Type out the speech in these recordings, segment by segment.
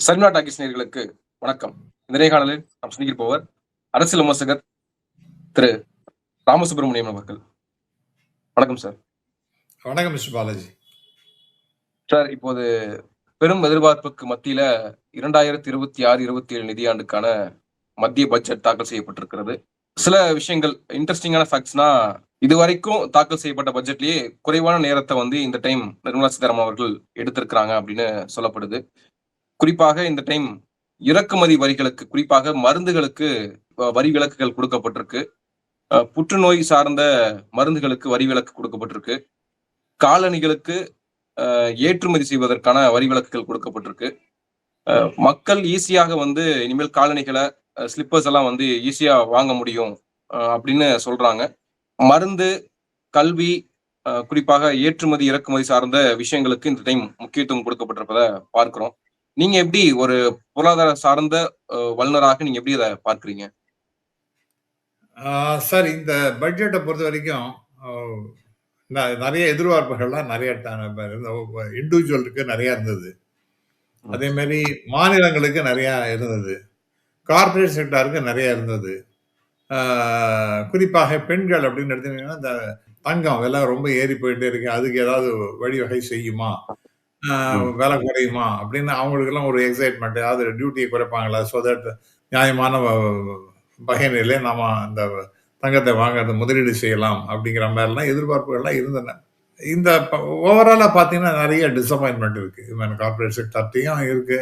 சரினா talkies நேயர்களுக்கு வணக்கம். இந்த நேர்காணலில் நாம் சந்திக்கப்போவர் அரசியல் விமர்சகர் திரு ராமசுப்ரமணியம் அவர்கள். வணக்கம் சார். வணக்கம் மிஸ்டர் பாலாஜி. சார், இப்போது பெரும் எதிர்பார்ப்புக்கு மத்தியில 2026, 27 நிதியாண்டுக்கான மத்திய பட்ஜெட் தாக்கல் செய்யப்பட்டிருக்கிறது. சில விஷயங்கள் இன்ட்ரெஸ்டிங்கான ஃபேக்ட்ஸ்னா, இதுவரைக்கும் தாக்கல் செய்யப்பட்ட பட்ஜெட்லயே குறைவான நேரத்தை இந்த டைம் நிர்மலா சீதாராமன் அவர்கள் எடுத்திருக்கிறாங்க அப்படின்னு சொல்லப்படுது. குறிப்பாக இந்த டைம் இறக்குமதி வரிகளுக்கு, குறிப்பாக மருந்துகளுக்கு வரி விலக்குகள் கொடுக்கப்பட்டிருக்கு. புற்றுநோய் சார்ந்த மருந்துகளுக்கு வரி விலக்கு கொடுக்கப்பட்டிருக்கு. காலணிகளுக்கு ஏற்றுமதி செய்வதற்கான வரி விலக்குகள் கொடுக்கப்பட்டிருக்கு. மக்கள் ஈஸியாக இனிமேல் காலணிகளை, ஸ்லிப்பர்ஸ் எல்லாம் ஈஸியா வாங்க முடியும் அப்படின்னு சொல்றாங்க. மருந்து, கல்வி, குறிப்பாக ஏற்றுமதி இறக்குமதி சார்ந்த விஷயங்களுக்கு இந்த டைம் முக்கியத்துவம் கொடுக்கப்பட்டிருப்பதை பார்க்கிறோம். நீங்க எப்படி ஒரு பொருளாதார சார்ந்த வல்லுநராக நீங்க எப்படி அதை பார்க்கிறீங்க? சார், இந்த பட்ஜெட்டை பொறுத்த வரைக்கும் நிறைய எதிர்பார்ப்புகள்லாம் நிறைய இண்டிவிஜுவலுக்கு நிறைய இருந்தது. அதே மாதிரி மாநிலங்களுக்கு நிறைய இருந்தது. கார்பரேட் செக்டாருக்கு நிறைய இருந்தது. குறிப்பாக பெண்கள் அப்படின்னு எடுத்தீங்கன்னா, இந்த தங்கம் விலை ரொம்ப ஏறி போயிட்டே இருக்கு, அதுக்கு ஏதாவது வழிவகை செய்யுமா, விலை குறையுமா அப்படின்னு அவங்களுக்கெல்லாம் ஒரு எக்ஸைட்மெண்ட். ஏதாவது டியூட்டியை குறைப்பாங்களா, ஸோ தட் நியாயமான வகையிலே நாம அந்த தங்கத்தை வாங்குறது முதலீடு செய்யலாம் அப்படிங்கிற மாதிரிலாம் எதிர்பார்ப்புகள்லாம் இருந்தன. இந்த ஓவராலாக பார்த்தீங்கன்னா நிறைய டிசப்பாயின்மெண்ட் இருக்கு. கார்பரேட் செக்டார்ட்டையும் இருக்கு,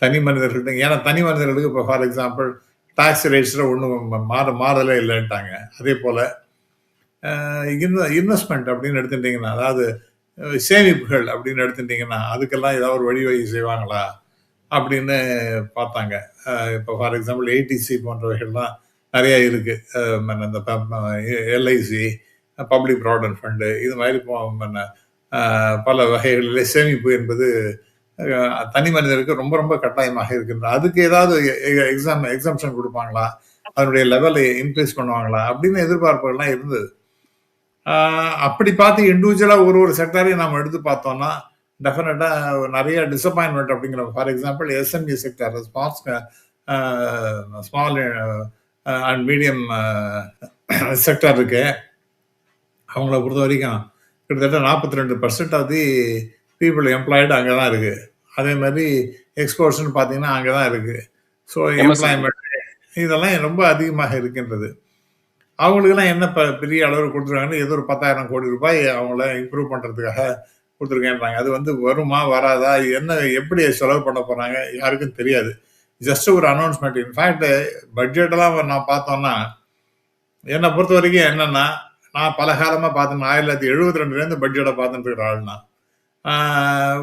தனி மனிதர்கள்ட்ட. ஏன்னா தனி மனிதர்களுக்கு இப்போ ஃபார் எக்ஸாம்பிள் டாக்ஸ் ரேட்ஸில் ஒன்றும் மாறலே இல்லைன்ட்டாங்க. அதே போல் இன்வெஸ்ட்மெண்ட் அப்படின்னு எடுத்துட்டிங்கன்னா, அதாவது சேமிப்புகள் அப்படின்னு எடுத்துட்டிங்கன்னா, அதுக்கெல்லாம் ஏதாவது ஒரு வழிவகை செய்வாங்களா அப்படின்னு பார்த்தாங்க. இப்போ ஃபார் எக்ஸாம்பிள் ஏடிசி போன்றவைகள்லாம் நிறைய இருக்கு. இந்த எல்ஐசி, பப்ளிக் ப்ராவிடன்ட் ஃபண்டு, இது மாதிரி பல வகைகளிலே சேமிப்பு என்பது தனி மனிதருக்கு ரொம்ப ரொம்ப கட்டாயமாக இருக்கின்றது. அதுக்கு ஏதாவது எக்ஸாம்ஷன் கொடுப்பாங்களா, அதனுடைய லெவலை இன்க்ரீஸ் பண்ணுவாங்களா அப்படின்னு எதிர்பார்ப்புகள்லாம் இருந்தது. அப்படி பார்த்து இண்டிவிஜுவலாக ஒரு செக்டாரையும் நாம் எடுத்து பார்த்தோம்னா டெஃபினட்டா நிறைய டிசப்பாயின்மெண்ட் அப்படிங்கிற. For example SME sector, small and medium sector இருக்கு. அவங்கள பொறுத்த வரைக்கும் கிட்டத்தட்ட 42% ஆஃப் தி பீப்புள் எம்ப்ளாய்டு அங்கே தான் இருக்கு. அதே மாதிரி எக்ஸ்போர்ட்ஸ்னு பார்த்தீங்கன்னா அங்கே தான் இருக்கு. ஸோ எம்ப்ளாய்மெண்ட் இதெல்லாம் ரொம்ப அதிகமாக இருக்கின்றது. அவங்களுக்கெல்லாம் என்ன பெரிய அளவு கொடுத்துருக்காங்கன்னு ஏதோ ஒரு 10,000 கோடி ரூபாய் அவங்கள இம்ப்ரூவ் பண்ணுறதுக்காக கொடுத்துருக்கேன்றாங்க. அது வருமா வராதா, என்ன எப்படி செலவு பண்ண போறாங்க யாருக்கும் தெரியாது. ஜஸ்ட் ஒரு அனௌன்ஸ்மெண்ட். இன்ஃபேக்ட் பட்ஜெட்டெல்லாம் நான் பார்த்தோம்னா, என்னை பொறுத்த வரைக்கும் என்னன்னா, நான் பல காலமாக பார்த்தேன். 1972 பட்ஜெட்டை பார்த்துட்டு இருக்கிற ஆள்னா,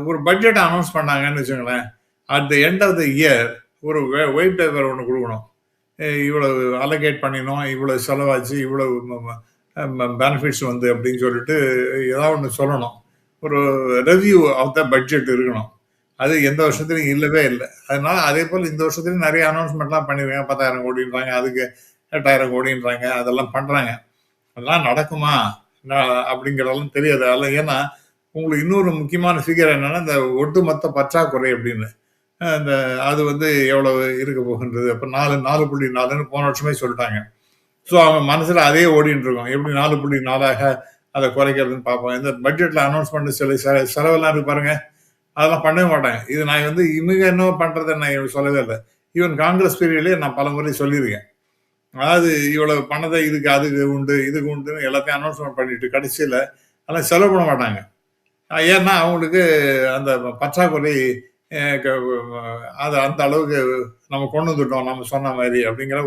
ஒரு பட்ஜெட்டை அனௌன்ஸ் பண்ணாங்கன்னு வச்சுங்களேன், at the end of the year ஒரு ஒயிட் பேப்பர் ஒன்று கொடுக்கணும். இவ்வளவு அலோகேட் பண்ணினோம், இவ்வளவு செலவாச்சு, இவ்வளவு பெனிஃபிட்ஸ் அப்படின்னு சொல்லிட்டு ஏதாவது ஒன்று சொல்லணும். ஒரு ரெவ்யூ ஆஃப் த பட்ஜெட் இருக்கணும். அது எந்த வருஷத்துலையும் இல்லவே இல்லை. அதனால அதே போல் இந்த வருஷத்துலையும் நிறைய அனௌன்ஸ்மெண்ட்லாம் பண்ணிருக்காங்க. 10,000 கோடின்றாங்க, அதுக்கு 8,000 கோடின்றாங்க, அதெல்லாம் பண்றாங்க. அதெல்லாம் நடக்குமா அப்படிங்கிறதெல்லாம் தெரியாது. அதில் ஏன்னா உங்களுக்கு இன்னொரு முக்கியமான ஃபிகர் என்னன்னா, இந்த ஒட்டுமொத்த பற்றாக்குறை அப்படின்னு இந்த அது எவ்வளவு இருக்க போகின்றது. அப்போ 4.4ன்னு போன வருஷமே சொல்லிட்டாங்க. ஸோ அவன் மனசுல அதே ஓடின்னு இருக்கும், எப்படி 4.4ஆக அதை குறைக்கிறதுன்னு பார்ப்போம். இந்த பட்ஜெட்ல அனௌன்ஸ்மெண்ட் செலவெல்லாம் இருக்கு பாருங்க, அதெல்லாம் பண்ணவே மாட்டாங்க. இது நான் இவங்க என்ன பண்றதை நான் சொல்லவே இல்லை. ஈவன் காங்கிரஸ் பீரியட்லேயே நான் பல முறை சொல்லியிருக்கேன். அதாவது இவ்வளவு பணத்தை இதுக்கு அதுக்கு உண்டு இதுக்கு உண்டுன்னு எல்லாத்தையும் அனௌன்ஸ்மெண்ட் பண்ணிட்டு கடைசியில் அதெல்லாம் செலவு பண்ண மாட்டாங்க. ஏன்னா அவங்களுக்கு அந்த பற்றாக்குறை அது அந்த அளவுக்கு நம்ம கொண்டு வந்துட்டோம் நம்ம சொன்ன மாதிரி அப்படிங்கிற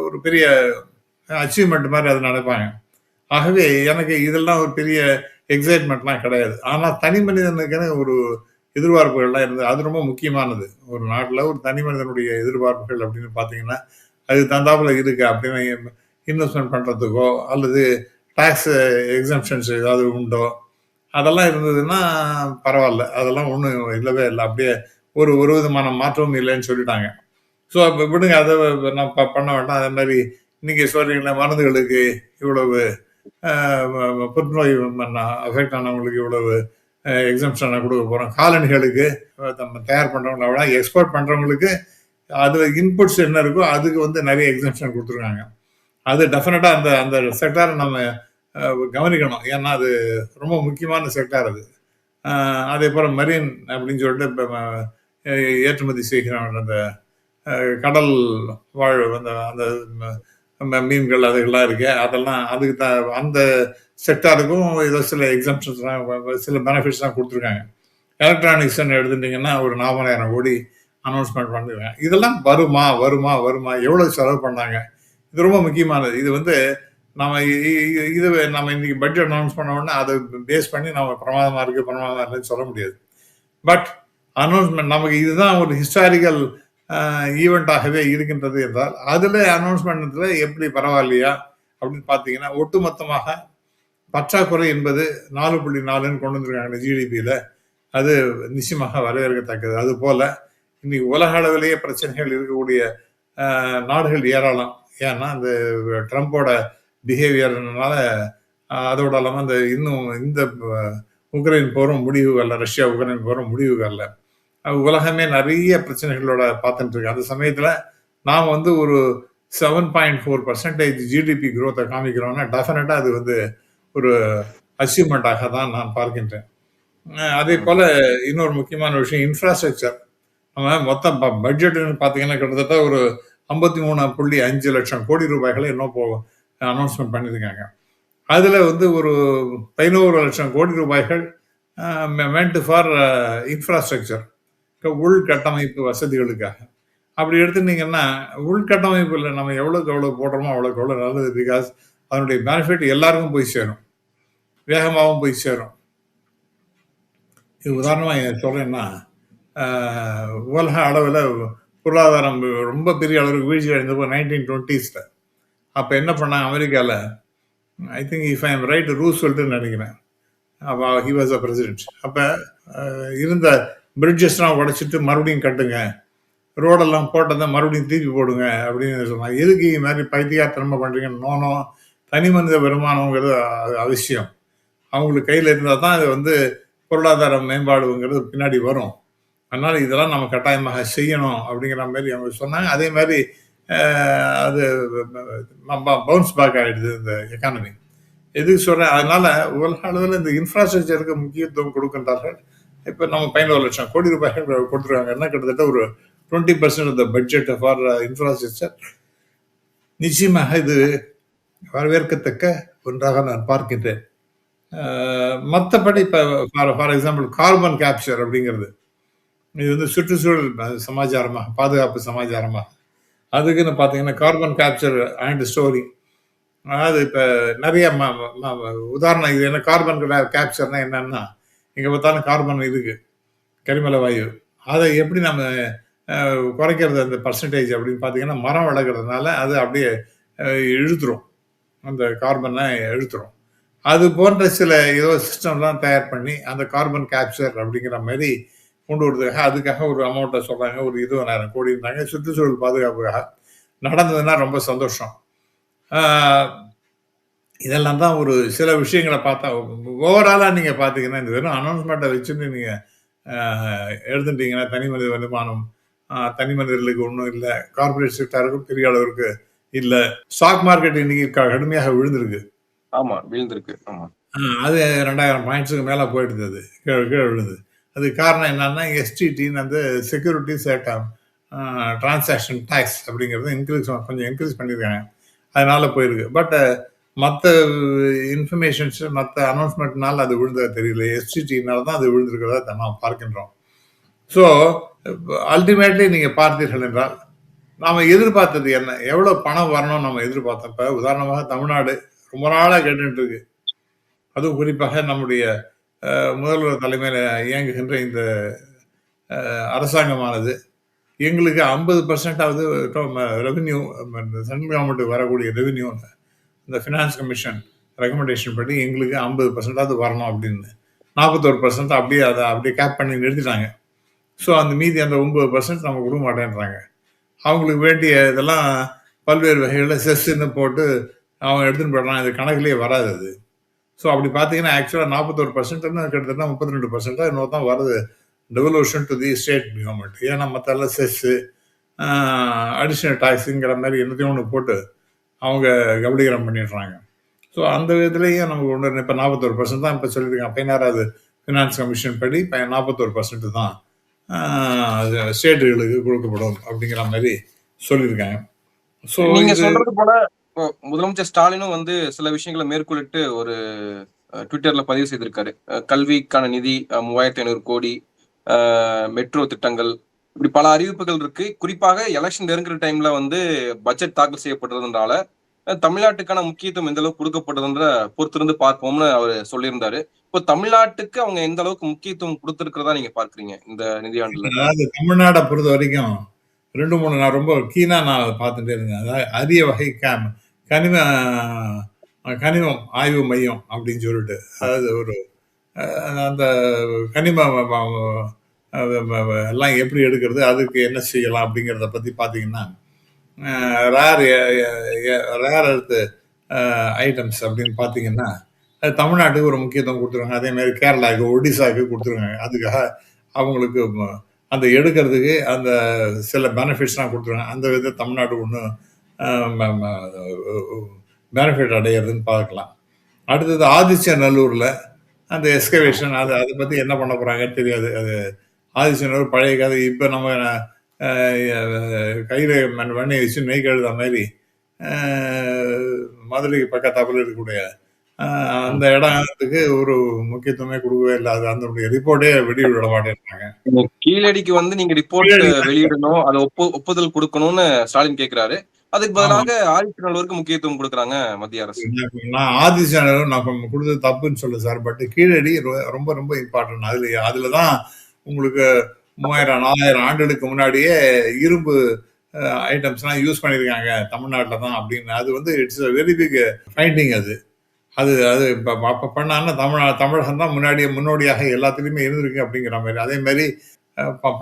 ஒரு பெரிய அச்சீவ்மெண்ட் மாதிரி அதை நினைப்பாங்க. ஆகவே எனக்கு இதெல்லாம் ஒரு பெரிய எக்ஸைட்மெண்ட்லாம் கிடையாது. ஆனால் தனி மனிதனுக்குன்னு ஒரு எதிர்பார்ப்புகள்லாம் இருந்தது. அது ரொம்ப முக்கியமானது. ஒரு நாட்டில் ஒரு தனி மனிதனுடைய எதிர்பார்ப்புகள் அப்படின்னு பார்த்தீங்கன்னா, அது தந்தாப்புல இருக்கு அப்படின்னு இன்வெஸ்ட்மெண்ட் பண்ணுறதுக்கோ அல்லது டாக்ஸ் எக்ஸம்ஷன்ஸ் ஏதாவது உண்டோ, அதெல்லாம் இருந்ததுன்னா பரவாயில்ல. அதெல்லாம் ஒன்றும் இல்லவே இல்லை. அப்படியே ஒரு விதமான மாற்றமும் இல்லைன்னு சொல்லிட்டாங்க. ஸோ அப்போ விடுங்க, அதை நான் பண்ண வேண்டாம். அதே மாதிரி நீங்கள் சொல்கிறீங்களா, மருந்துகளுக்கு இவ்வளவு, புற்றுநோய் அஃபெக்ட் ஆனவங்களுக்கு இவ்வளவு எக்ஸம்ஷனை கொடுக்க போகிறோம். காலணிகளுக்கு நம்ம தயார் பண்ணுறவங்கள விட எக்ஸ்போர்ட் பண்ணுறவங்களுக்கு அதில் இன்புட்ஸ் என்ன இருக்கோ அதுக்கு வந்து நிறைய எக்ஸம்ஷன் கொடுத்துருக்காங்க. அது டெஃபினட்டாக அந்த அந்த செக்டாரை நம்ம கவனிக்கணும். ஏன்னா அது ரொம்ப முக்கியமான செக்டார் அது. அதே போல் மெரீன் அப்படின்னு சொல்லிட்டு இப்போ ஏற்றுமதி செய்கிறவங்க அந்த கடல் வாழ் அந்த அந்த மீன்கள் அதுகள்லாம் இருக்கு. அதெல்லாம் அதுக்கு அந்த செக்டாருக்கும் ஏதோ சில எக்ஸம்ஷன்ஸ்லாம் சில பெனிஃபிட்ஸ்லாம் கொடுத்துருக்காங்க. எலக்ட்ரானிக்ஸ்ன்னு எடுத்துட்டிங்கன்னா ஒரு 40,000 கோடி அனௌன்ஸ்மெண்ட் பண்ணிருக்காங்க. இதெல்லாம் வருமா வருமா வருமா எவ்வளோ செலவு பண்ணாங்க, இது ரொம்ப முக்கியமானது. இது வந்து நம்ம இது நம்ம இன்னைக்கு பட்ஜெட் அனௌன்ஸ் பண்ண உடனே அதை பேஸ் பண்ணி நம்ம பிரமாதமாக இருக்குது பிரமாதமாக இல்லைன்னு சொல்ல முடியாது. பட் அனௌன்ஸ்மெண்ட் நமக்கு இதுதான் ஒரு ஹிஸ்டாரிக்கல் ஈவெண்ட்டாகவே இருக்கின்றது என்றால் அதில் அனௌன்ஸ்மெண்ட்டில் எப்படி பரவாயில்லையா அப்படின்னு பார்த்தீங்கன்னா ஒட்டுமொத்தமாக பற்றாக்குறை என்பது 4.4ன்னு கொண்டு வந்துருக்காங்க ஜிடிபியில். அது நிச்சயமாக வரவேற்கத்தக்கது. அதுபோல் இன்னைக்கு உலக அளவிலேயே பிரச்சனைகள் இருக்கக்கூடிய நாடுகள் ஏராளம். ஏன்னா இந்த ட்ரம்ப்போட பிஹேவியர்னால அதோட இல்லாமல் இந்த இன்னும் இந்த உக்ரைன் போரும் முடிவு வரல, ரஷ்யா உக்ரைன் போரும் முடிவு வரல. உலகமே நிறைய பிரச்சனைகளோட பார்த்துட்டு இருக்கு. அந்த சமயத்தில் நாம் வந்து ஒரு 7.4% ஜிடிபி growth காமிக்கிறோம்னா டெஃபினட்டாக அது வந்து ஒரு அச்சீவ்மெண்ட்டாக தான் நான் பார்க்கின்றேன். அதே போல் இன்னொரு முக்கியமான விஷயம் இன்ஃப்ராஸ்ட்ரக்சர். நம்ம மொத்தம் பட்ஜெட்டுன்னு பார்த்தீங்கன்னா கிட்டத்தட்ட ஒரு 53.5 லட்சம் கோடி ரூபாய்களை இன்னும் அனௌன்ஸ்மெண்ட் பண்ணியிருக்காங்க. அதில் வந்து ஒரு 11 லட்சம் கோடி ரூபாய்கள் மென்ட் ஃபார் இன்ஃப்ராஸ்ட்ரக்சர், உள்கட்டமைப்பு வசதிகளுக்காக. அப்படி எடுத்துட்டீங்கன்னா உள்கட்டமைப்பில் நம்ம எவ்வளோக்கு எவ்வளோ போடுறோமோ அவ்வளோக்கு எவ்வளோ நல்லது. பிகாஸ் அதனுடைய பெனிஃபிட் எல்லாருக்கும் போய் சேரும், வேகமாகவும் போய் சேரும். இது உதாரணமாக சொல்கிறேன்னா உலக அளவில் பொருளாதாரம் ரொம்ப பெரிய அளவுக்கு வீழ்ச்சி அடைந்தப்போ 1920s அப்போ என்ன பண்ணாங்க அமெரிக்காவில், I think if I am right ரூஸ்வெல்ட்னு நினைக்கிறேன், அப்போ ஹி வாஸ் அ பிரசிடென்ட். அப்போ இருந்த பிரிட்ஜஸ்லாம் உடைச்சிட்டு மறுபடியும் கட்டுங்க, ரோடெல்லாம் போட்டதை மறுபடியும் திருப்பி போடுங்க அப்படின்னு சொன்னாங்க. எதுக்கு இது மாதிரி பைத்தியக்காரத்தனமா பண்ணுறீங்க? நோனோ, தனி மனித வருமானங்கிறது அவசியம். அவங்களுக்கு கையில் இருந்தால் தான் அது வந்து பொருளாதார மேம்பாடுங்கிறது பின்னாடி வரும். அதனால் இதெல்லாம் நம்ம கட்டாயமாக செய்யணும் அப்படிங்கிற மாதிரி அவங்க சொன்னாங்க. அதே மாதிரி அது பவுன்ஸ் பேக் ஆகிடுது இந்த எக்கானமி. எதுக்கு சொல்கிறேன், அதனால் உலக அளவில் இந்த இன்ஃப்ராஸ்ட்ரக்சருக்கு முக்கியத்துவம் கொடுக்கின்றார்கள். இப்போ நம்ம 11 லட்சம் கோடி ரூபாய்கள் கொடுத்துருக்காங்கன்னா கிட்டத்தட்ட ஒரு 20% of the budget for infrastructure. நிச்சயமாக இது வரவேற்கத்தக்க ஒன்றாக நான் பார்க்கின்றேன். மற்றபடி இப்போ ஃபார் எக்ஸாம்பிள் கார்பன் கேப்சர் அப்படிங்கிறது, இது வந்து சுற்றுச்சூழல் சமாச்சாரமாக, பாதுகாப்பு சமாச்சாரமாக, அதுக்குன்னு பார்த்தீங்கன்னா கார்பன் கேப்சர் அண்ட் ஸ்டோரி. அதாவது இப்போ நிறைய உதாரணம். இது என்ன கார்பன் கேப்சர்னா என்னன்னா, எங்கே பார்த்தாலும் கார்பன் இருக்கு, கரிமல வாயு. அதை எப்படி நம்ம குறைக்கிறது அந்த பர்சன்டேஜ் அப்படின்னு பார்த்தீங்கன்னா மரம் வளர்க்குறதுனால அது அப்படியே இழுத்துரும், அந்த கார்பனை இழுத்துரும். அது போன்ற சில ஏதோ சிஸ்டம்லாம் தயார் பண்ணி அந்த கார்பன் கேப்சர் அப்படிங்கிற மாதிரி கொண்டு வரதுக்காக அதுக்காக ஒரு அமௌண்ட்டை சொல்கிறாங்க, ஒரு 20,000 கோடி இருந்தாங்க சுற்றுச்சூழல் பாதுகாப்புக்காக. நடந்ததுன்னா ரொம்ப சந்தோஷம். இதெல்லாம் தான் ஒரு சில விஷயங்களை பார்த்தா. ஓவராலாக நீங்கள் பார்த்தீங்கன்னா இந்த வெறும் அனௌன்ஸ்மெண்ட்டை வச்சுன்னு நீங்கள் எழுதுட்டீங்கன்னா தனி மனித வருமானம், தனி மனிதர்களுக்கு ஒன்றும் இல்லை, கார்பரேட் செக்டாருக்கும் பெரிய அளவுக்கு இல்லை. ஸ்டாக் மார்க்கெட் இன்னைக்கு கடுமையாக விழுந்திருக்கு. ஆமா, விழுந்திருக்கு. ஆமா, அது 2000 பாயிண்ட்ஸுக்கு மேலே போயிடுது, அது கீழே விழுது. அது காரணம் என்னன்னா எஸ்டிடின்னு அந்த செக்யூரிட்டிஸ் டிரான்சாக்ஷன் டேக்ஸ் அப்படிங்கிறது கொஞ்சம் இன்க்ரீஸ் பண்ணியிருக்காங்க, அதனால போயிருக்கு. பட் மற்ற இன்ஃபர்மேஷன்ஸ் மற்ற அனௌன்ஸ்மெண்ட்னால அது விழுந்தது தெரியல, எஸ்டிடினால தான் அது விழுந்திருக்கிறத நாம் பார்க்கின்றோம். ஸோ அல்டிமேட்லி நீங்கள் பார்த்தீர்கள் என்றால் நாம் எதிர்பார்த்தது என்ன, எவ்வளோ பணம் வரணும்னு நம்ம எதிர்பார்த்தோம். இப்போ உதாரணமாக தமிழ்நாடு ரொம்ப நாளாக கேட்டுட்டு இருக்கு, அதுவும் குறிப்பாக நம்முடைய முதல்வர் தலைமையில் இயங்குகின்ற இந்த அரசாங்கமானது எங்களுக்கு 50%ஆவது ரெவென்யூ, சென்ட்ரல் கவர்மெண்ட்டுக்கு வரக்கூடிய ரெவென்யூ இந்த ஃபினான்ஸ் கமிஷன் ரெக்கமெண்டேஷன் படி எங்களுக்கு 50%ஆவது வரணும் அப்படின்னு 41% அப்படியே அதை அப்படியே கேப் பண்ணி நிறுத்திட்டாங்க. ஸோ அந்த மீதி அந்த 9% நம்ம கொடுக்க மாட்டேன்றாங்க. அவங்களுக்கு வேண்டிய இதெல்லாம் பல்வேறு வகைகளில் செஸ்ன்னு போட்டு அவங்க எடுத்துன்னு போயிடலாம், இது கணக்குலேயே வராது அது. ஸோ அப்படி பார்த்தீங்கன்னா ஆக்சுவலாக 41% கிட்டத்தட்ட 32% இன்னொரு தான் வருது devolution to the state government. ஏன்னா மற்ற எல்லாம் செஸ்ஸு அடிஷ்னல் டாக்ஸுங்கிற மாதிரி என்னத்தையும் ஒன்று போட்டு அவங்க கபலீகரம் பண்ணிடுறாங்க. ஸோ அந்த விதத்துலேயும் நமக்கு ஒன்று இப்போ 41% தான் இப்போ சொல்லியிருக்காங்க. 16வது ஃபினான்ஸ் கமிஷன் படி 41% தான் ஸ்டேட்டுகளுக்கு கொடுக்கப்படும் அப்படிங்கிற மாதிரி சொல்லியிருக்காங்க. ஸோ நீங்க சொல்றது போல முதலமைச்சர் ஸ்டாலினும் வந்து சில விஷயங்களை மேற்கொள்ளிட்டு ஒரு ட்விட்டர்ல பதிவு செய்திருக்காரு. கல்விக்கான நிதி 3500 கோடி, மெட்ரோ திட்டங்கள், இப்படி பல அறிவிப்புகள் இருக்கு. குறிப்பாக எலெக்ஷன் நெருங்குற டைம்ல வந்து பட்ஜெட் தாக்கல் செய்யப்படுறதுனால தமிழ்நாட்டுக்கான முக்கியத்துவம் எந்த அளவுக்கு கொடுக்கப்படுதுன்ற பொறுத்திருந்து பார்ப்போம்னு அவர் சொல்லியிருந்தாரு. இப்போ தமிழ்நாட்டுக்கு அவங்க எந்த அளவுக்கு முக்கியத்துவம் கொடுத்திருக்கிறதா நீங்க பார்க்கறீங்க இந்த நிதியாண்டுல? அதாவது தமிழ்நாடை பொறுத்த வரைக்கும் 2-3 நான் ரொம்ப கீனா நான் பார்த்துட்டே இருந்தேன். அதாவது அரிய வகை கனிமம் ஆய்வு மையம் அப்படின்னு சொல்லிட்டு, அதாவது ஒரு அந்த கனிம எல்லாம் எப்படி எடுக்கிறது, அதுக்கு என்ன செய்யலாம் அப்படிங்கிறத பற்றி பார்த்தீங்கன்னா ரேர் எர்த் ஐட்டம்ஸ் அப்படின்னு பார்த்தீங்கன்னா அது தமிழ்நாட்டுக்கு ஒரு முக்கியத்துவம் கொடுத்துருவாங்க. அதேமாதிரி கேரளாவுக்கு, ஒடிசாவுக்கு கொடுத்துருவாங்க. அதுக்காக அவங்களுக்கு அந்த எடுக்கிறதுக்கு அந்த சில பெனிஃபிட்ஸ்லாம் கொடுத்துருவாங்க. அந்த விதத்தை தமிழ்நாடு ஒன்றும் பெனிஃபிட் அடையிறதுன்னு பார்க்கலாம். அடுத்தது ஆதிச்சநல்லூரில் அந்த எஸ்கவேஷன், அதை பற்றி என்ன பண்ண போகிறாங்கன்னு தெரியாது. அது ஆதிச்சநல்லூர் பழைய கதை. இப்போ நம்ம கையில் வெண்ணெய் வச்சு நெய் கழுத மாதிரி மதுரைக்கு பக்கத்தாப்பில் இருக்கக்கூடிய அந்த இடத்துக்கு ஒரு முக்கியத்துவமே கொடுக்கவே இல்லை. அது அதனுடைய ரிப்போர்ட்டே வெளியிட மாட்டேன்றாங்க. கீழடிக்கு வந்து நீங்க ரிப்போர்ட் வெளியிடணும், அதை ஒப்புதல் கொடுக்கணும்னு ஸ்டாலின் கேட்கிறாரு. அதுக்கு பதிலாக ஆதிச்சநல்லூருக்கு முக்கியத்துவம் கொடுக்குறாங்க மத்திய அரசு. நான் ஆதிச்சநல்லூர் நான் கொடுத்தது தப்புன்னு சொல்ல சார். பட் கீழடி ரொம்ப ரொம்ப இம்பார்ட்டன்ட். அதுலதான் உங்களுக்கு 3000-4000 ஆண்டுகளுக்கு முன்னாடியே இரும்பு ஐட்டம்ஸ்லாம் யூஸ் பண்ணியிருக்காங்க தமிழ்நாட்டில் தான் அப்படின்னு. அது வந்து it's a very big finding. அது இப்போ பண்ணாங்கன்னா தமிழகம் தான் முன்னோடியாக எல்லாத்துலேயுமே இருந்திருக்கு அப்படிங்கிற மாதிரி. அதே மாதிரி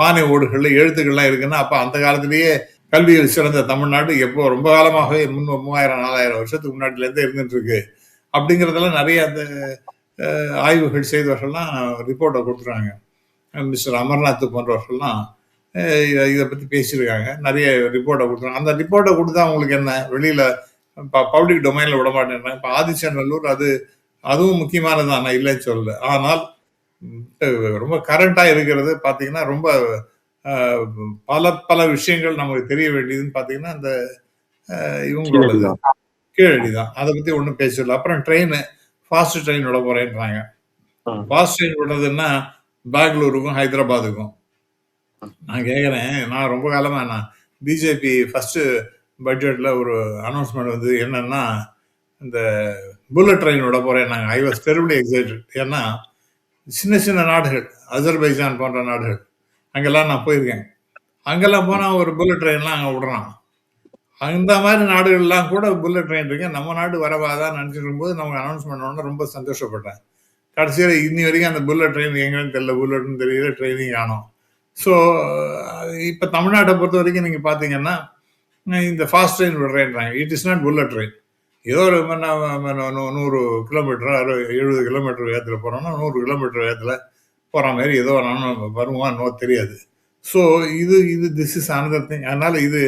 பானை ஓடுகளில் எழுத்துக்கள்லாம் இருக்குன்னா அப்போ அந்த காலத்திலேயே கல்வியில் சிறந்த தமிழ்நாடு எப்போ ரொம்ப காலமாகவே 3000-4000 வருஷத்துக்கு முன்னாடிலேருந்தே இருந்துட்டு இருக்கு அப்படிங்கிறதெல்லாம் நிறைய அந்த ஆய்வுகள் செய்தவர்கள்லாம் ரிப்போர்ட்டை கொடுத்துருக்காங்க. மிஸ்டர் அமர்நாத் போன்றவர்கள்லாம் இதை பற்றி பேசியிருக்காங்க. நிறைய ரிப்போர்ட்டை கொடுத்துருக்காங்க. அந்த ரிப்போர்ட்டை கொடுத்தா அவங்களுக்கு என்ன, வெளியில் பப்ளிக் டொமைனில் விட மாட்டேன்றாங்க. இப்போ ஆதிச்சநல்லூர் அதுவும் முக்கியமானது தான், நான் இல்லைன்னு சொல்லலை. ஆனால் ரொம்ப கரண்டாக இருக்கிறது பார்த்தீங்கன்னா ரொம்ப பல விஷயங்கள் நமக்கு தெரிய வேண்டியதுன்னு பார்த்தீங்கன்னா அந்த இவங்களோட கீழடி தான். அதை பற்றி ஒன்றும் பேசல. அப்புறம் ஃபாஸ்ட் ட்ரெயின் விட போறேன்றாங்க. Fast train விடுறதுன்னா பெங்களூருக்கும் ஹைதராபாத்துக்கும். நான் கேட்குறேன், நான் ரொம்ப காலமாக நான் பிஜேபி ஃபஸ்ட்டு பட்ஜெட்டில் ஒரு அனௌன்ஸ்மெண்ட் வந்து என்னன்னா இந்த புல்லட் ட்ரெயின் விட போகிறேன். நாங்கள் ஐ வாஸ் டெரிபிளி எக்ஸைட்டட். ஏன்னா சின்ன நாடுகள், அஜர்பைஜான் போன்ற நாடுகள், அங்கெல்லாம் நான் போயிருக்கேன். அங்கெல்லாம் போனால் ஒரு புல்லட் ட்ரெயின்லாம் அங்கே விடுறான். அந்த மாதிரி நாடுகள்லாம் கூட புல்லட் ட்ரெயின் இருக்கு. நம்ம நாடு வரவாதான் நினச்சிட்டு இருக்கும்போது நமக்கு அனௌன்ஸ்மெண்ட் பண்ணோன்னு ரொம்ப சந்தோஷப்பட்டேன். கடைசியில் இன்னி வரைக்கும் அந்த புல்லட் ட்ரெயின் எங்கன்னு தெரியல, புல்லட்னு தெரியல, ட்ரெயினிங் காணும். ஸோ இப்போ தமிழ்நாட்டை பொறுத்த வரைக்கும் நீங்கள் பார்த்தீங்கன்னா இந்த ஃபாஸ்ட் ட்ரெயின் விடுறேன்றாங்க. It is not bullet train. ஏதோ ஒரு 100 கிலோமீட்டர் 70 கிலோமீட்டர் வேகத்தில் போகிறோம்னா 100 கிலோமீட்டர் வேகத்தில் போகிற மாதிரி ஏதோ வருவான்னு தெரியாது. ஸோ இது திஸ் இஸ் அனதர் திங். அதனால் இது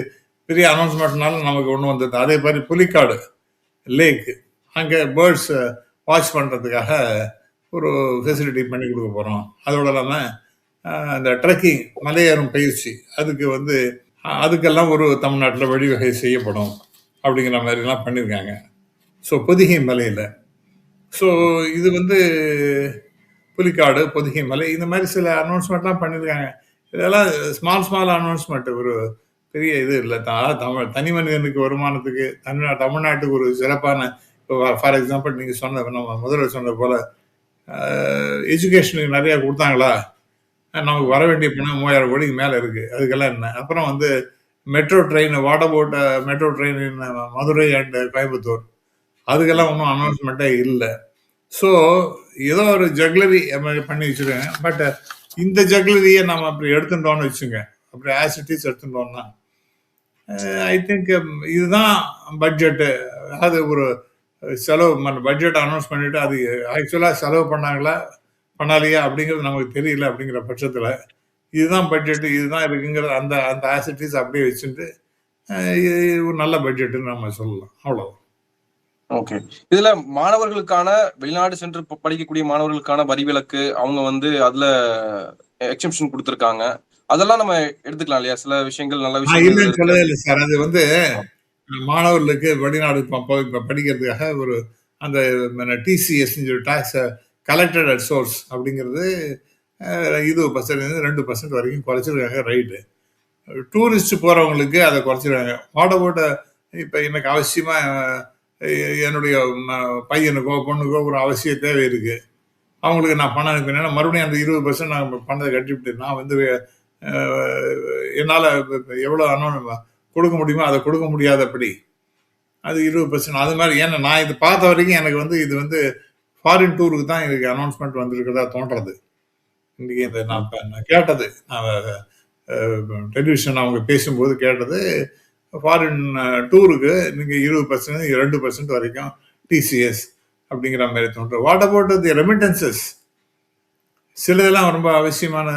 பெரிய அனௌன்ஸ்மெண்ட்னால நமக்கு ஒன்று வந்தது. அதே மாதிரி புலிக்காடு லேக்கு, அங்கே பேர்ட்ஸ் வாட்ச் பண்ணுறதுக்காக ஒரு ஃபெசிலிட்டி பண்ணி கொடுக்க போகிறோம். அதோட இல்லாமல் அந்த ட்ரெக்கிங், மலையேறும் பயிற்சி, அதுக்கெல்லாம் ஒரு தமிழ்நாட்டில் வழிவகை செய்யப்படும் அப்படிங்கிற மாதிரிலாம் பண்ணியிருக்காங்க. ஸோ பொதிகை மலையில், ஸோ இது புலிக்காடு, பொதிகை மலை, இந்த மாதிரி சில அனௌன்ஸ்மெண்ட்லாம் பண்ணியிருக்காங்க. இதெல்லாம் ஸ்மால் அனௌன்ஸ்மெண்ட், ஒரு பெரிய இது இல்லை. தனி மனிதனுக்கு வருமானத்துக்கு தமிழ்நாட்டுக்கு ஒரு சிறப்பான, ஃபார் எக்ஸாம்பிள் நீங்கள் நம்ம முதல்ல சொன்ன போல் எஜுகேஷனுக்கு நிறையா கொடுத்தாங்களா, நமக்கு வர வேண்டிய பணம் 3000 கோடிக்கு மேலே இருக்குது. அதுக்கெல்லாம் என்ன. அப்புறம் metro train, water boat metro train Madurai and Coimbatore, அதுக்கெல்லாம் ஒன்றும் அனௌன்ஸ்மெண்ட்டே இல்லை. ஸோ ஏதோ ஒரு ஜக்லரி பண்ணி வச்சுருக்காங்க. பட் இந்த ஜக்லரியை நம்ம அப்படி எடுத்துட்டோம்னு வச்சுங்க, அப்படி ஆசிட்டிஸ் எடுத்துட்டோம்னா ஐ திங்க் இதுதான் பட்ஜெட்டு. அது ஒரு செலவு பட்ஜெட் அனௌன்ஸ் பண்ணிட்டு அது ஆக்சுவலாக செலவு பண்ணாங்களா பண்ணாலையா அப்படிங்கிறது நமக்கு தெரியல. அப்படிங்கிற பட்சத்தில் இதுதான் பட்ஜெட், இதுதான் இருக்குங்கிற அந்த அந்த ஆசிட்டிஸ் அப்படியே வச்சுட்டு ஒரு நல்ல பட்ஜெட்டுன்னு நம்ம சொல்லலாம். அவ்வளோ. ஓகே. இதுல மாணவர்களுக்கான வெளிநாடு சென்று படிக்கக்கூடிய மாணவர்களுக்கான வரி விலக்கு அவங்க வந்து அதுல எக்ஸம்ஷன் கொடுத்திருக்காங்க. அதெல்லாம் நம்ம எடுத்துக்கலாம் இல்லையா? சில விஷயங்கள் நல்ல விஷயங்கள் இதுல இல்லைன்னு இருக்கு. சொல்லவே இல்லை சார். அது வந்து மாணவர்களுக்கு வெளிநாடு படிக்கிறதுக்காக ஒரு அந்த TCS tax collected at source அப்படிங்கிறது 20% 2% வரைக்கும் குறைச்சிருக்காங்க. ரைட்டு. டூரிஸ்ட் போறவங்களுக்கு அதை குறைச்சிருக்காங்க. வாட் அபவுட் இப்போ எனக்கு அவசியமா என்னுடைய பையனுக்கோ பொண்ணுக்கோ ஒரு அவசிய தேவை இருக்கு, அவங்களுக்கு நான் பணம் அனுப்பினேன்னா மறுபடியும் அந்த 20% நான் பணத்தை கட்டிவிட்டு நான் வந்து என்னால் எவ்வளோ கொடுக்க முடியுமோ அதை கொடுக்க முடியாதபடி அது 20%. அது மாதிரி ஏன்னா நான் இது பார்த்த வரைக்கும் எனக்கு வந்து இது வந்து ஃபாரின் டூருக்கு தான் எனக்கு அனௌன்ஸ்மெண்ட் வந்திருக்கிறதா தோன்றது. இன்னைக்கு இந்த நான் கேட்டது, டெலிவிஷன் அவங்க பேசும்போது கேட்டது, ஃபாரின் டூருக்கு நீங்கள் 20% 2% வரைக்கும் டிசிஎஸ் அப்படிங்கிற மாதிரி தோன்றும். What about the remittances? சிலதெல்லாம் ரொம்ப அவசியமான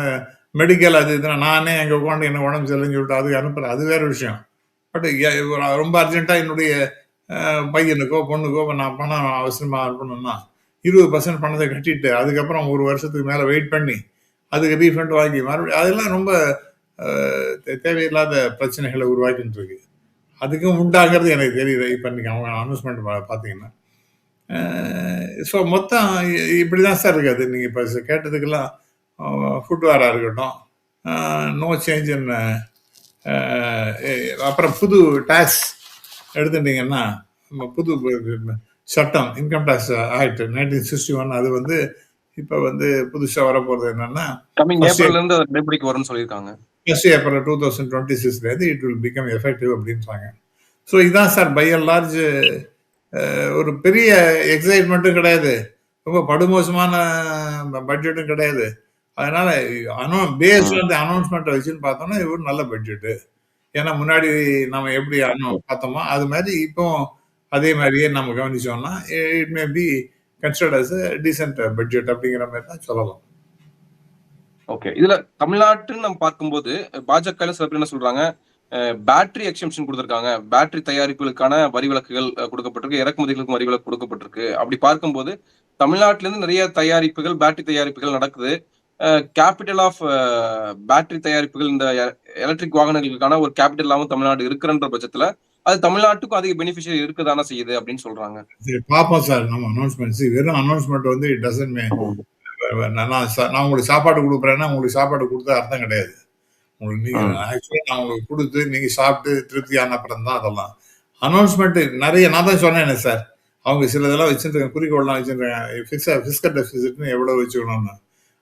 மெடிக்கல் அது இதுனா நானே எங்கே உட்காந்து என்ன உடம்பு சரியில்லைன்னு சொல்லிட்டு அதுக்கு அனுப்புகிறேன், அது வேறு விஷயம். பட் ரொம்ப அர்ஜென்ட்டாக என்னுடைய பையனுக்கோ பொண்ணுக்கோ நான் பணம் அவசரமாக அனுப்பணும்னா 20% பணத்தை கட்டிட்டு அதுக்கப்புறம் ஒரு வருஷத்துக்கு மேலே வெயிட் பண்ணி அதுக்கு ரீஃபண்ட் வாங்கி மறுபடியும் அதெல்லாம் ரொம்ப தேவையில்லாத பிரச்சனைகளை உருவாக்கிட்டு இருக்கு. அதுக்கும் உண்டாகிறது எனக்கு தெரியுது. இப்போ இன்னைக்கு அவங்க அனௌன்ஸ்மெண்ட் பார்த்தீங்கன்னா ஸோ மொத்தம் இப்படி தான் சார் இருக்குது. நீங்கள் இப்போ கேட்டதுக்கெல்லாம் ஃபுட்வேராக இருக்கட்டும், நோ சேஞ்ச் இன் அப்புறம் புது டேக்ஸ் எடுத்துட்டிங்கன்னா புது சட்டம் இன்கம் டேக்ஸ் ஆக்ட் 1961 அது வந்து இப்போ வந்து புதுசாக வரப்போகிறது என்னன்னா கமிங் ஏப்ரல்லேருந்து நடைமுறைக்கு வரும்னு சொல்லியிருக்காங்க. April 2026 it will become effective அப்படின்றாங்க. ஸோ இதுதான் சார் பை அண்ட் லார்ஜ். ஒரு பெரிய எக்ஸைட்மெண்ட்டும் கிடையாது, ரொம்ப படுமோசமான பட்ஜெட்டும் கிடையாது. அதனால பேஸ்ட் வந்து அனௌன்ஸ்மெண்ட்டை வச்சுன்னு பார்த்தோம்னா இது ஒரு நல்ல பட்ஜெட்டு. ஏன்னா முன்னாடி நம்ம எப்படி பார்த்தோமோ அது மாதிரி இப்போ அதே மாதிரியே நம்ம கவனிச்சோம்னா it may be considered as decent budget அப்படிங்கிற மாதிரி தான் சொல்லலாம். ஓகே. இதுல தமிழ்நாட்டுன்னு நம்ம பார்க்கும்போது பாஜக சில பேர் என்ன சொல்றாங்க, பேட்டரி எக்ஸம்ஷன் கொடுத்திருக்காங்க, பேட்டரி தயாரிப்புகளுக்கான வரி விலக்குகள் கொடுக்கப்பட்டிருக்கு, இறக்குமதிகளுக்கு வரி விலக்கு கொடுக்கப்பட்டிருக்கு. அப்படி பார்க்கும்போது தமிழ்நாட்டில இருந்து நிறைய தயாரிப்புகள் பேட்டரி தயாரிப்புகள் நடக்குது. கேபிட்டல் ஆஃப் பேட்டரி தயாரிப்புகள் இந்த எலக்ட்ரிக் வாகனங்களுக்கான ஒரு கேபிட்டலாவும் தமிழ்நாடு இருக்கிறன்ற பட்சத்துல அது தமிழ்நாட்டுக்கும் அதிக பெனிஃபிஷியல் இருக்குதானே செய்யுது அப்படின்னு சொல்றாங்க. பார்ப்போம் சார் நம்ம அனௌன்ஸ்மெண்ட்ஸ். வெறும் அனௌன்ஸ்மெண்ட் வந்து இட் டசன்ட் மீன் நான் உங்களுக்கு சாப்பாடு கொடுக்குறேன்னா உங்களுக்கு சாப்பாடு கொடுத்தா அர்த்தம் கிடையாது. உங்களுக்கு நீங்கள் ஆக்சுவலாக நான் உங்களுக்கு கொடுத்து நீங்கள் சாப்பிட்டு திருப்தி ஆன அப்புறம் தான் அதெல்லாம் அனௌன்ஸ்மெண்ட். நிறைய நான் தான் சொன்னேன் சார், அவங்க சில இதெல்லாம் வச்சுருக்காங்க, குறிக்கோள்லாம் வச்சுருக்காங்க. ஃபிஸ்கல் டெபிசிட்னு எவ்வளோ வச்சுக்கணும்னு.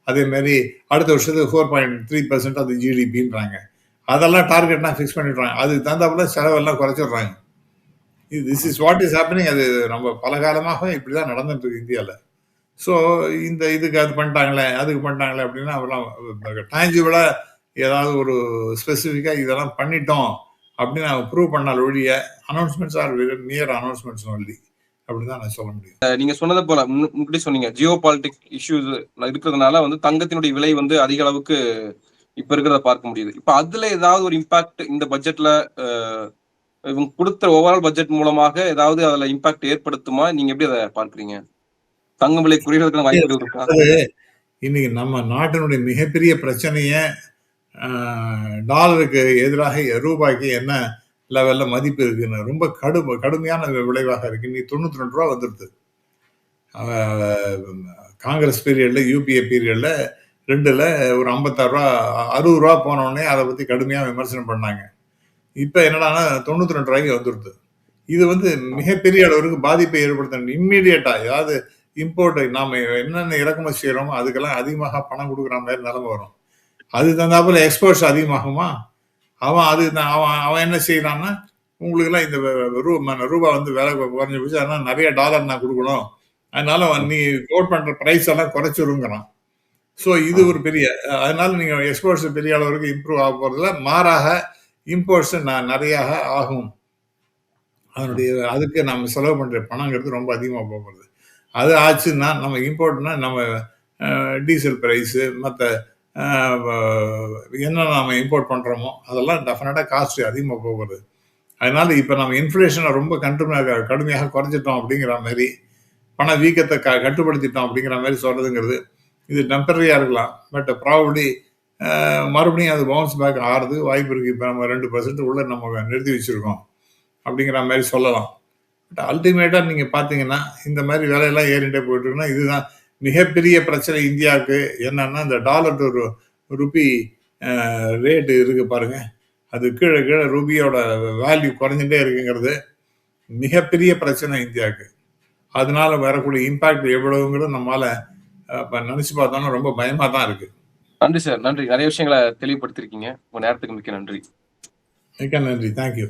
அதே மாதிரி அடுத்த வருஷத்துக்கு 4.3% அது ஜிடிபின்றாங்க. அதெல்லாம் டார்கெட்லாம் ஃபிக்ஸ் பண்ணிடுறாங்க. அதுக்கு தகுந்தாப்புல செலவெல்லாம் குறைச்சிடுறாங்க. This is what is happening. அது நம்ம பல காலமாக இப்படி தான் நடந்துட்டு இருக்கு இந்தியாவில். ஸோ இந்த இதுக்கு அது பண்ணிட்டாங்களே அதுக்கு பண்ணிட்டாங்களே அப்படின்னா அவெல்லாம் டேஞ்சிபிளாக ஏதாவது ஒரு ஸ்பெசிஃபிக்காக இதெல்லாம் பண்ணிட்டோம் அப்படின்னு அவங்க ப்ரூவ் பண்ணால் ஒழிய announcements are near announcements only அப்படிதான் நான் சொல்ல முடியும். நீங்க சொன்னது போல முன்னாடி சொன்னீங்க, ஜியோ பாலிட்டிக் இஷ்யூஸ் இருக்கிறதுனால வந்து தங்கத்தினுடைய விலை வந்து அதிக அளவுக்கு இப்ப இருக்கிறத பார்க்க முடியுது. இப்ப அதுல ஏதாவது ஒரு இம்பாக்ட் இந்த பட்ஜெட்ல இவங்க கொடுத்த ஓவரால் பட்ஜெட் மூலமாக ஏதாவது அதுல இம்பாக்ட் ஏற்படுத்துமா? நீங்க எப்படி அதை பார்க்குறீங்க? தங்கம் விலை குறைவதற்கான வாய்ப்புகள் இருக்கா? இன்னைக்கு நம்ம நாட்டினுடைய மிகப்பெரிய பிரச்சனைய டாலருக்கு எதிராக ரூபாய்க்கு என்ன லெவல்ல மதிப்பு இருக்குன்னு ரொம்ப கடுமையான விளைவாக இருக்கு. இன்னைக்கு 92 ரூபா வந்துருது. காங்கிரஸ் பீரியட்ல யூபிஏ பீரியட்ல 2ல் ஒரு 56 ரூபா 60 ரூபா போனோடனே அதை பத்தி கடுமையாக விமர்சனம் பண்ணாங்க. இப்போ என்னடானா 92 ரூபாய்க்கு வந்துருது. இது வந்து மிகப்பெரிய அளவுக்கு பாதிப்பை ஏற்படுத்த இம்மீடியட்டா ஏதாவது இம்போர்ட் நாம என்னென்ன இறக்குமதி செய்யறோமோ அதுக்கெல்லாம் அதிகமாக பணம் கொடுக்குற மாதிரி நிலைமை வரும். அது தந்தாப்புல எக்ஸ்போர்ட்ஸ் அதிகமாகுமா? அவன் என்ன செய்யறான்னா உங்களுக்குலாம் இந்த ரூபா வந்து விலை குறைஞ்ச போச்சு, அதனால நிறைய டாலர் நான் கொடுக்கணும், அதனால நீ கோட் பண்ற பிரைஸ் எல்லாம் குறைச்சிருங்கிறான். ஸோ இது ஒரு பெரிய, அதனால நீங்க எக்ஸ்போர்ட்ஸ் பெரிய அளவுக்கு இம்ப்ரூவ் ஆக போறதுல மாறாக இம்போர்ட்ஸ் நிறைய ஆகும் அதுக்கு நம்ம செலவு பண்ற பணங்கிறது ரொம்ப அதிகமா போகுது. அது ஆச்சுன்னா நம்ம இம்போர்ட்னா நம்ம டீசல் பிரைஸு மத்த அ வ என்னென்ன நம்ம இம்போர்ட் பண்றோமோ, அதெல்லாம் டெஃபினட்டா காஸ்ட் அதிகமா போகுது. அதனால இப்ப நம்ம இன்ஃப்ளேஷன ரொம்ப கடுமையாக குறைச்சிட்டோம் அப்படிங்கிற மாரி, பண வீக்கத்த கட்டுப்படுத்திட்டோம் அப்படிங்கிற மாரி சொல்றதுங்கிறது, இது டெம்பரரியா இருக்கலாம். பட் ப்ராபப்லி மறுபடியும் அது பவுன்ஸ் பேக் ஆறது வாய்ப்பு இருக்கு. இப்ப நம்ம 2% உள்ள நம்ம நிறுத்தி வச்சிருக்கோம். அப்படிங்கிற மாரி சொல்லலாம். பட் அல்டிமேட்டா நீங்க பார்த்தீங்கன்னா, இந்த மாரி விலையெல்லாம் ஏறிட்டே போயிட்டு இருக்குன்னா, இதுதான் மிகப்பெரிய பிரச்சனை இந்தியாவுக்கு. என்னன்னா, இந்த டாலர் டூ ரூபி ரேட் இருக்கு பாருங்க. அது கீழ கீழ ரூபியோட வேல்யூ குறைஞ்சுட்டே இருக்குங்கிறது மிகப்பெரிய பிரச்சனை இந்தியாவுக்கு. அதனால வரக்கூடிய இம்பாக்ட் எவ்வளவுங்கிறது நம்மால இப்ப நினைச்சு பார்த்தோம்னா ரொம்ப பயமா தான் இருக்கு. நன்றி சார். நன்றி. நிறைய விஷயங்கள தெளிவுபடுத்தியிருக்கீங்க. உங்க நேரத்துக்கு மிக்க நன்றி. மிக்க நன்றி. Thank you.